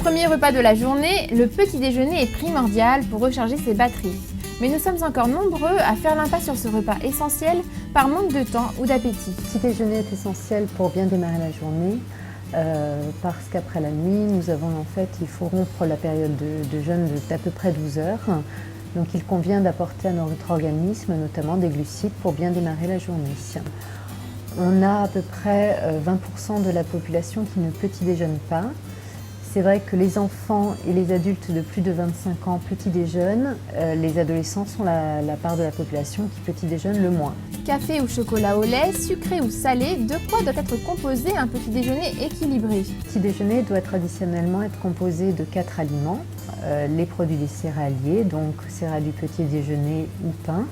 premier repas de la journée, le petit déjeuner est primordial pour recharger ses batteries. Mais nous sommes encore nombreux à faire l'impasse sur ce repas essentiel par manque de temps ou d'appétit. Le petit déjeuner est essentiel pour bien démarrer la journée parce qu'après la nuit, il faut rompre la période de jeûne d'à peu près 12 heures. Donc il convient d'apporter à notre organisme notamment des glucides pour bien démarrer la journée. On a à peu près 20% de la population qui ne petit déjeune pas. C'est vrai que les enfants et les adultes de plus de 25 ans petit déjeunent. Les adolescents sont la part de la population qui petit déjeune le moins. Café ou chocolat au lait, sucré ou salé, de quoi doit être composé un petit déjeuner équilibré? Le petit déjeuner doit traditionnellement être composé de 4 aliments. Les produits des céréaliers, donc céréales du petit déjeuner ou pain.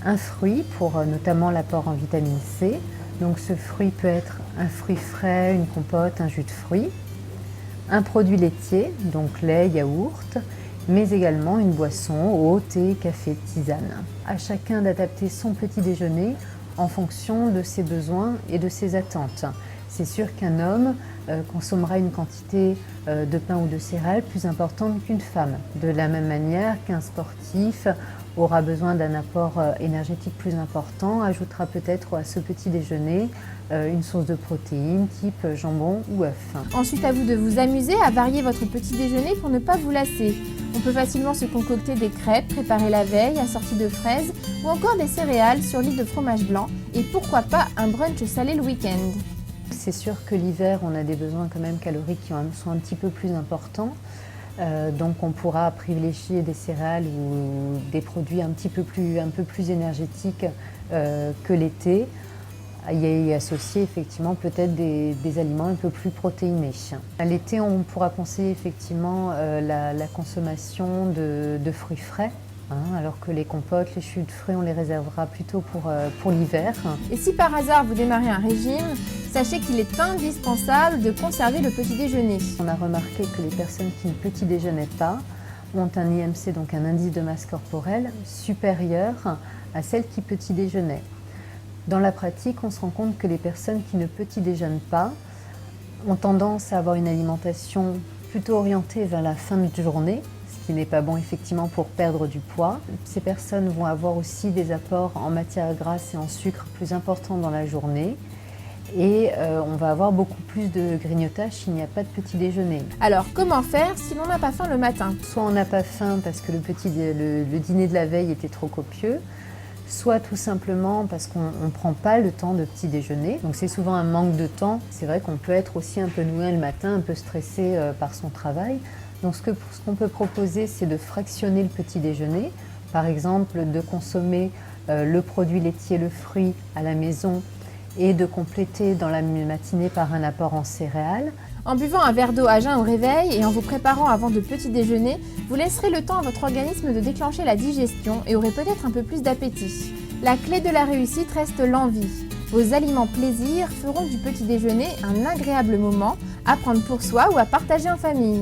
Un fruit pour notamment l'apport en vitamine C. Donc ce fruit peut être un fruit frais, une compote, un jus de fruits. Un produit laitier, donc lait, yaourt, mais également une boisson, eau, thé, café, tisane. À chacun d'adapter son petit déjeuner en fonction de ses besoins et de ses attentes. C'est sûr qu'un homme consommera une quantité de pain ou de céréales plus importante qu'une femme. De la même manière qu'un sportif aura besoin d'un apport énergétique plus important, ajoutera peut-être à ce petit déjeuner une source de protéines type jambon ou œuf. Ensuite, à vous de vous amuser à varier votre petit déjeuner pour ne pas vous lasser. On peut facilement se concocter des crêpes préparées la veille, assorties de fraises ou encore des céréales sur lit de fromage blanc et pourquoi pas un brunch salé le week-end. C'est sûr que l'hiver, on a des besoins quand même caloriques qui sont un petit peu plus importants. Donc on pourra privilégier des céréales ou des produits un peu plus énergétiques que l'été. Y associer effectivement peut-être des aliments un peu plus protéinés. À l'été, on pourra conseiller effectivement la consommation de fruits frais. Alors que les compotes, les jus de fruits, on les réservera plutôt pour l'hiver. Et si par hasard vous démarrez un régime, sachez qu'il est indispensable de conserver le petit déjeuner. On a remarqué que les personnes qui ne petit déjeunaient pas ont un IMC, donc un indice de masse corporelle, supérieur à celles qui petit déjeunaient. Dans la pratique, on se rend compte que les personnes qui ne petit déjeunent pas ont tendance à avoir une alimentation plutôt orientée vers la fin de journée, ce qui n'est pas bon effectivement pour perdre du poids. Ces personnes vont avoir aussi des apports en matière grasse et en sucre plus importants dans la journée. Et on va avoir beaucoup plus de grignotage s'il n'y a pas de petit déjeuner. Alors comment faire si l'on n'a pas faim le matin? Soit on n'a pas faim parce que le dîner de la veille était trop copieux, soit tout simplement parce qu'on ne prend pas le temps de petit déjeuner. Donc c'est souvent un manque de temps. C'est vrai qu'on peut être aussi un peu noué le matin, un peu stressé par son travail. Donc ce qu'on peut proposer, c'est de fractionner le petit déjeuner. Par exemple, de consommer le produit laitier, le fruit à la maison et de compléter dans la matinée par un apport en céréales. En buvant un verre d'eau à jeun au réveil et en vous préparant avant de petit déjeuner, vous laisserez le temps à votre organisme de déclencher la digestion et aurez peut-être un peu plus d'appétit. La clé de la réussite reste l'envie. Vos aliments plaisir feront du petit déjeuner un agréable moment à prendre pour soi ou à partager en famille.